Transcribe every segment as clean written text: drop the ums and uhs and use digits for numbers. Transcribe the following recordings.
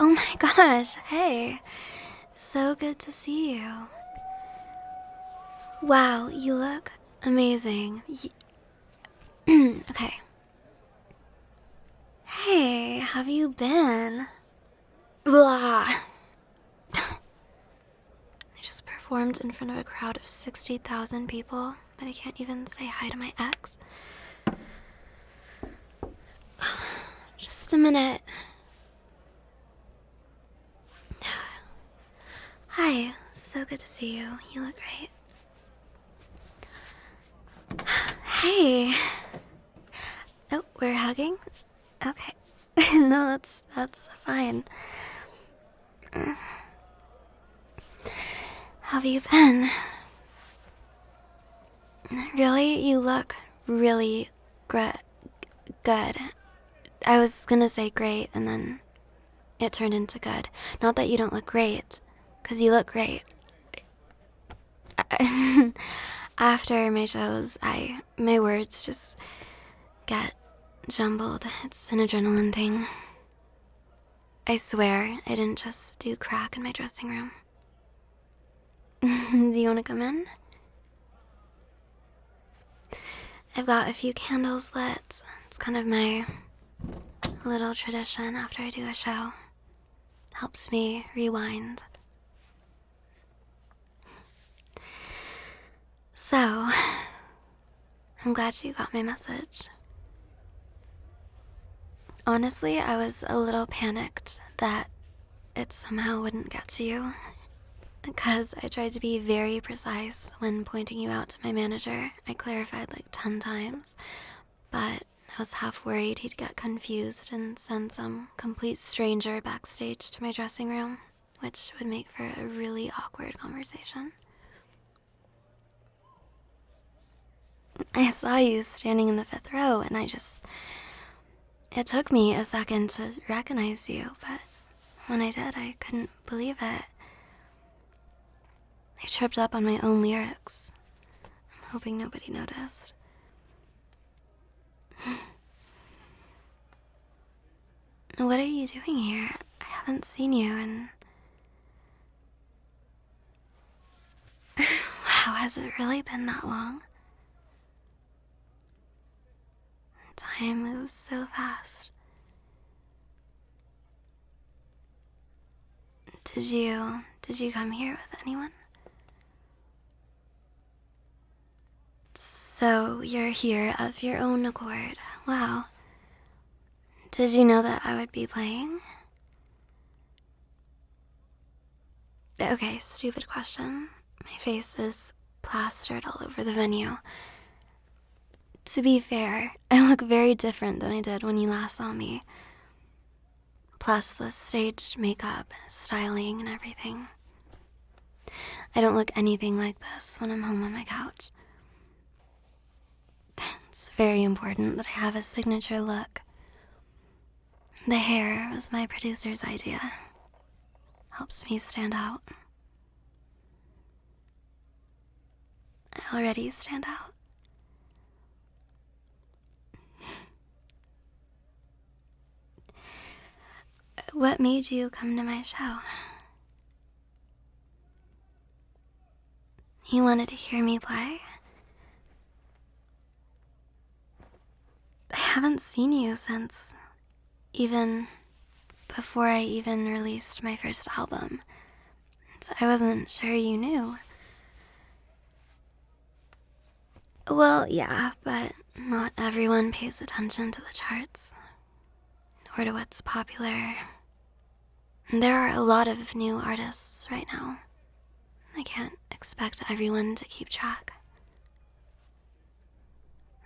Oh my gosh, hey. So good to see you. Wow, you look amazing. Okay. Hey, have you been? Blah. I just performed in front of a crowd of 60,000 people, but I can't even say hi to my ex. Just a minute. Hi, so good to see you. You look great. Hey. Oh, we're hugging? Okay. No, that's fine. How have you been? Really? You look really good. I was gonna say great, and then it turned into good. Not that you don't look great, because you look great. After my shows, my words just get jumbled. It's an adrenaline thing. I swear, I didn't just do crack in my dressing room. Do you want to come in? I've got a few candles lit. It's kind of my little tradition after I do a show. Helps me rewind. So, I'm glad you got my message. Honestly, I was a little panicked that it somehow wouldn't get to you, because I tried to be very precise when pointing you out to my manager. I clarified like 10 times, but I was half worried he'd get confused and send some complete stranger backstage to my dressing room, which would make for a really awkward conversation. I saw you standing in the 5th row, and it took me a second to recognize you, but when I did, I couldn't believe it. I tripped up on my own lyrics. I'm hoping nobody noticed. What are you doing here? I haven't seen you in... Wow, has it really been that long? Time moves so fast. Did you come here with anyone? So you're here of your own accord. Wow. Did you know that I would be playing? Okay, stupid question. My face is plastered all over the venue. To be fair, I look very different than I did when you last saw me. Plus the stage makeup, styling, and everything. I don't look anything like this when I'm home on my couch. It's very important that I have a signature look. The hair was my producer's idea. Helps me stand out. I already stand out. What made you come to my show? You wanted to hear me play? I haven't seen you since even before I even released my first album. So I wasn't sure you knew. Well, yeah, but not everyone pays attention to the charts or to what's popular. There are a lot of new artists right now. I can't expect everyone to keep track.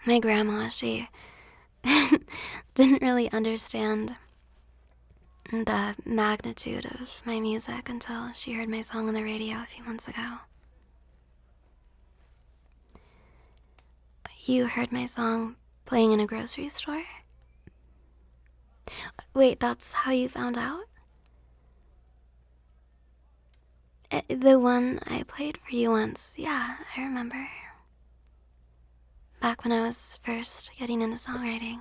My grandma, she didn't really understand the magnitude of my music until she heard my song on the radio a few months ago. You heard my song playing in a grocery store? Wait, that's how you found out? The one I played for you once, yeah, I remember. Back when I was first getting into songwriting,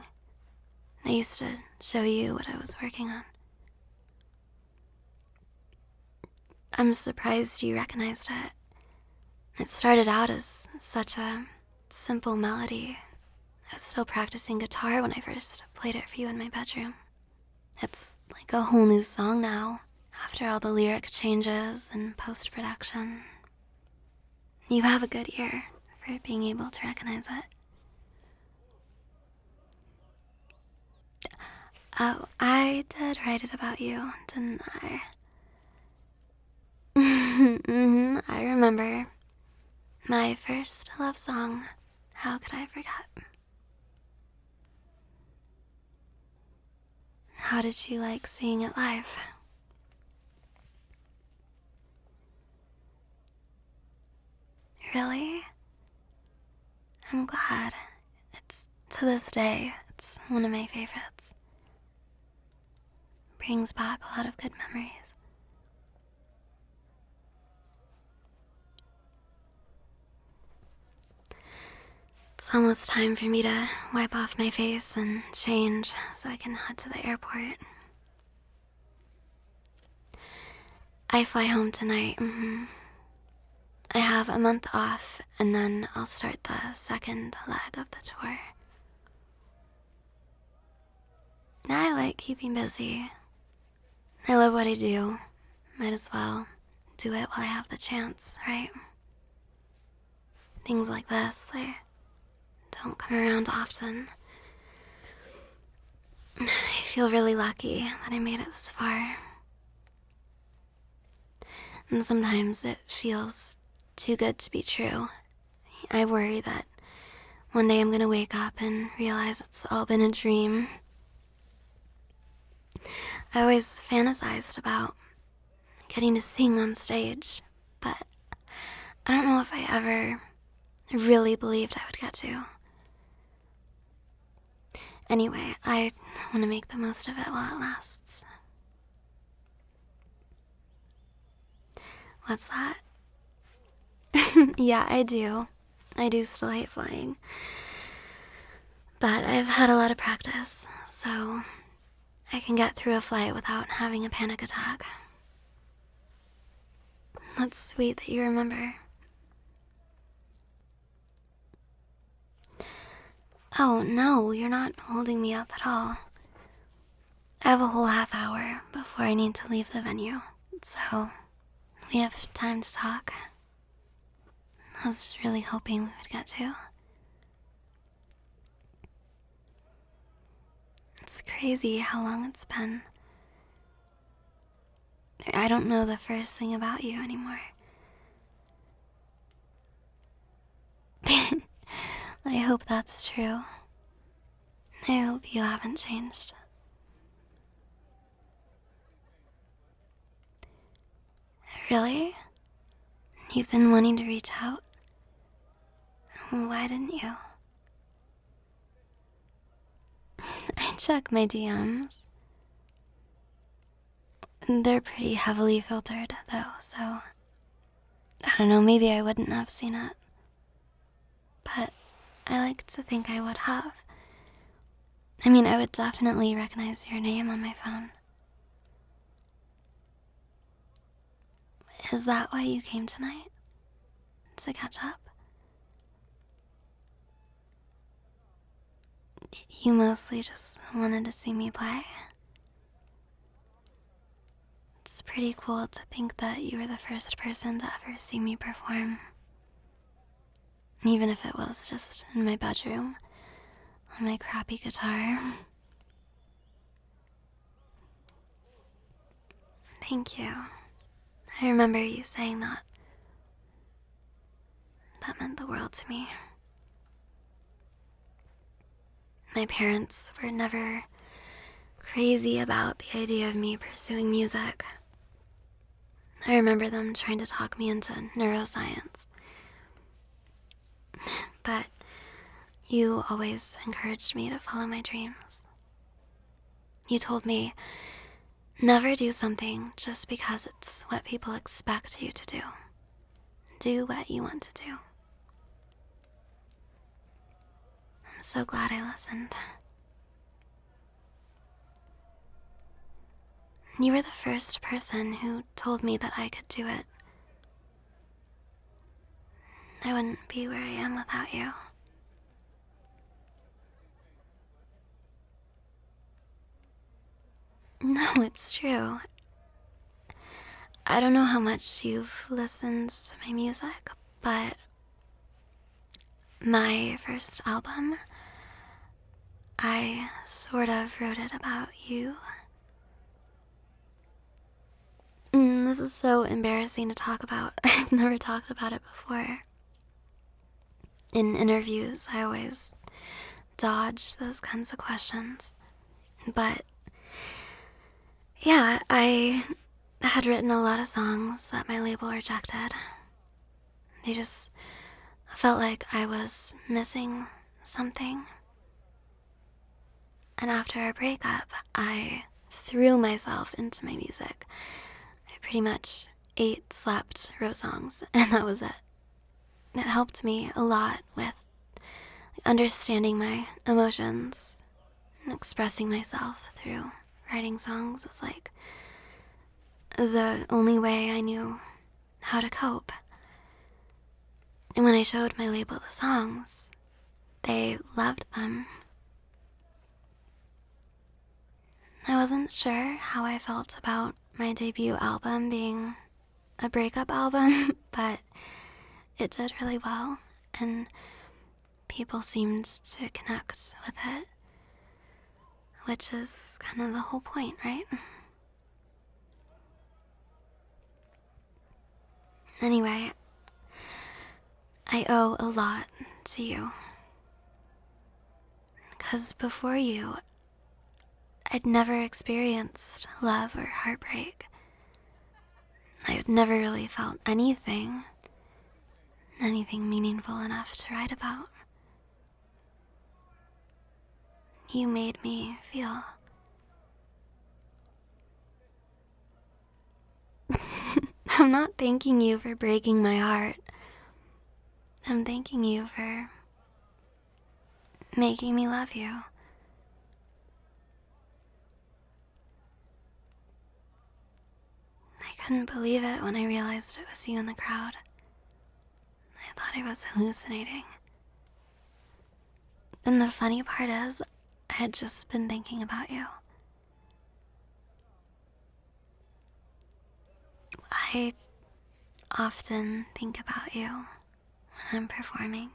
I used to show you what I was working on. I'm surprised you recognized it. It started out as such a simple melody. I was still practicing guitar when I first played it for you in my bedroom. It's like a whole new song now, after all the lyric changes and post-production. You have a good ear for being able to recognize it. Oh, I did write it about you, didn't I? I remember. My first love song. How could I forget? How did you like seeing it live? Really? I'm glad. To this day, it's one of my favorites. Brings back a lot of good memories. It's almost time for me to wipe off my face and change so I can head to the airport. I fly home tonight. I have a month off, and then I'll start the second leg of the tour. I like keeping busy. I love what I do. Might as well do it while I have the chance, right? Things like this, they don't come around often. I feel really lucky that I made it this far. And sometimes it feels too good to be true. I worry that one day I'm gonna wake up and realize it's all been a dream. I always fantasized about getting to sing on stage, but I don't know if I ever really believed I would get to. Anyway, I want to make the most of it while it lasts. What's that? Yeah, I do. I do still hate flying. But I've had a lot of practice, so I can get through a flight without having a panic attack. That's sweet that you remember. Oh, no, you're not holding me up at all. I have a whole half hour before I need to leave the venue, so we have time to talk. I was really hoping we would get to. It's crazy how long it's been. I don't know the first thing about you anymore. I hope that's true. I hope you haven't changed. Really? You've been wanting to reach out? Why didn't you? I check my DMs. They're pretty heavily filtered, though, so I don't know, maybe I wouldn't have seen it. But I like to think I would have. I mean, I would definitely recognize your name on my phone. Is that why you came tonight? To catch up? You mostly just wanted to see me play? It's pretty cool to think that you were the first person to ever see me perform. Even if it was just in my bedroom, on my crappy guitar. Thank you. I remember you saying that. That meant the world to me. My parents were never crazy about the idea of me pursuing music. I remember them trying to talk me into neuroscience. But you always encouraged me to follow my dreams. You told me, never do something just because it's what people expect you to do. Do what you want to do. I'm so glad I listened. You were the first person who told me that I could do it. I wouldn't be where I am without you. No, it's true. I don't know how much you've listened to my music, but my first album, I sort of wrote it about you. This is so embarrassing to talk about. I've never talked about it before. In interviews, I always dodge those kinds of questions. But yeah, I had written a lot of songs that my label rejected. They just felt like I was missing something. And after our breakup, I threw myself into my music. I pretty much ate, slept, wrote songs, and that was it. It helped me a lot with understanding my emotions and expressing myself through writing songs was like the only way I knew how to cope. And when I showed my label the songs, they loved them. I wasn't sure how I felt about my debut album being a breakup album, but it did really well, and people seemed to connect with it, which is kind of the whole point, right? Anyway, I owe a lot to you. Because before you, I'd never experienced love or heartbreak. I had never really felt anything meaningful enough to write about. You made me feel. I'm not thanking you for breaking my heart. I'm thanking you for making me love you. I couldn't believe it when I realized it was you in the crowd. I thought I was hallucinating. And the funny part is, I had just been thinking about you. I often think about you when I'm performing.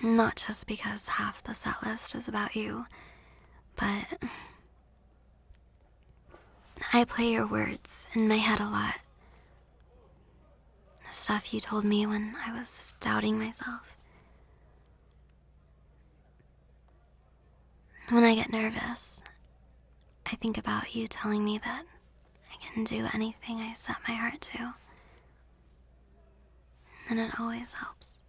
Not just because half the set list is about you, but I play your words in my head a lot. The stuff you told me when I was doubting myself. When I get nervous, I think about you telling me that I can do anything I set my heart to. And it always helps.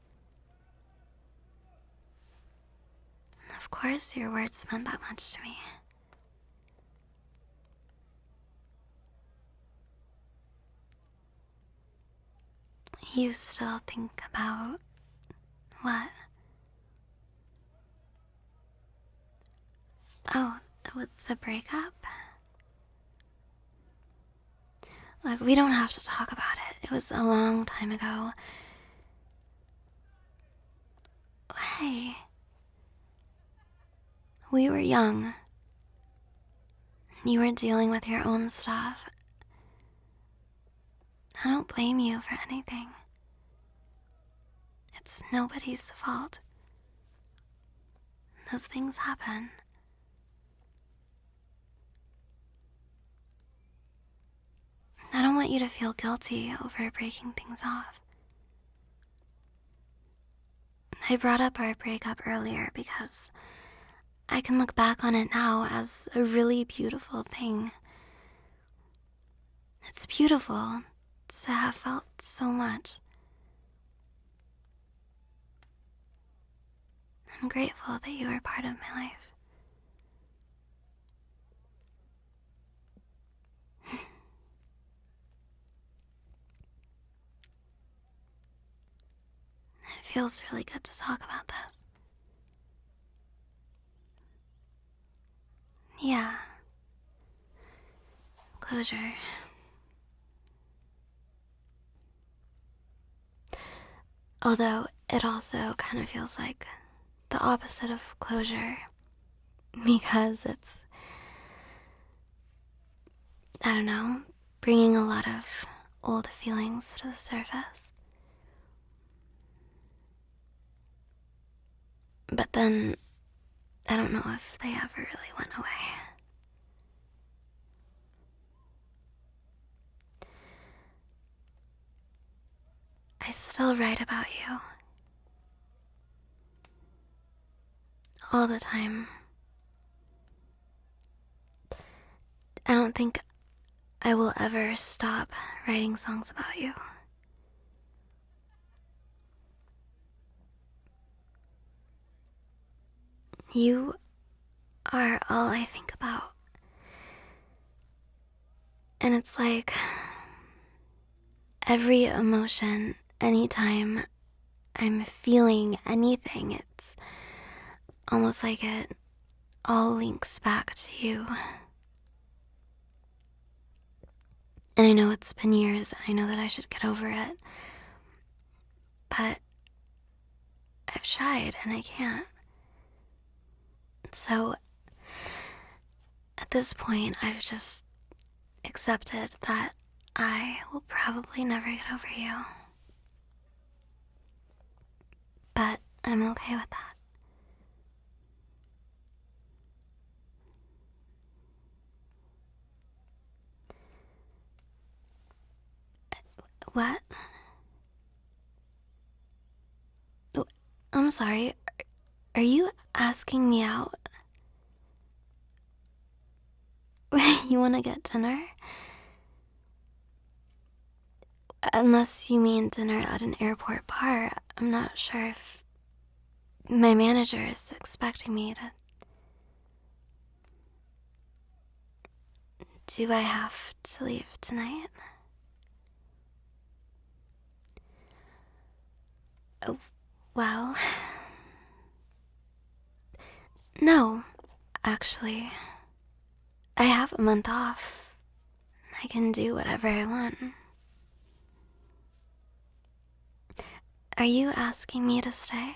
Of course, your words meant that much to me. You still think about what? Oh, with the breakup? Look, we don't have to talk about it. It was a long time ago. Hey, we were young. You were dealing with your own stuff. I don't blame you for anything. It's nobody's fault. Those things happen. I don't want you to feel guilty over breaking things off. I brought up our breakup earlier because I can look back on it now as a really beautiful thing. It's beautiful to have felt so much. I'm grateful that you were part of my life. It feels really good to talk about this. Yeah, closure. Although it also kind of feels like the opposite of closure, because it's, I don't know, bringing a lot of old feelings to the surface. But then, I don't know if they ever really went away. I still write about you. All the time. I don't think I will ever stop writing songs about you. You are all I think about. And it's like every emotion, anytime I'm feeling anything, it's almost like it all links back to you. And I know it's been years, and I know that I should get over it. But I've tried, and I can't. So, at this point, I've just accepted that I will probably never get over you. But I'm okay with that. What? Oh, I'm sorry. Are you asking me out? You want to get dinner? Unless you mean dinner at an airport bar, I'm not sure if my manager is expecting me to. Do I have to leave tonight? Oh, well, no, actually. I have a month off. I can do whatever I want. Are you asking me to stay?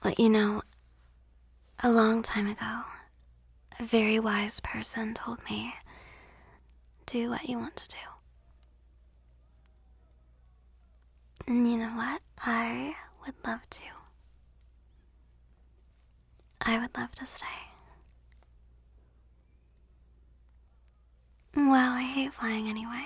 Well, you know, a long time ago, a very wise person told me, do what you want to do. And you know what? I would love to. I would love to stay. Well, I hate flying anyway.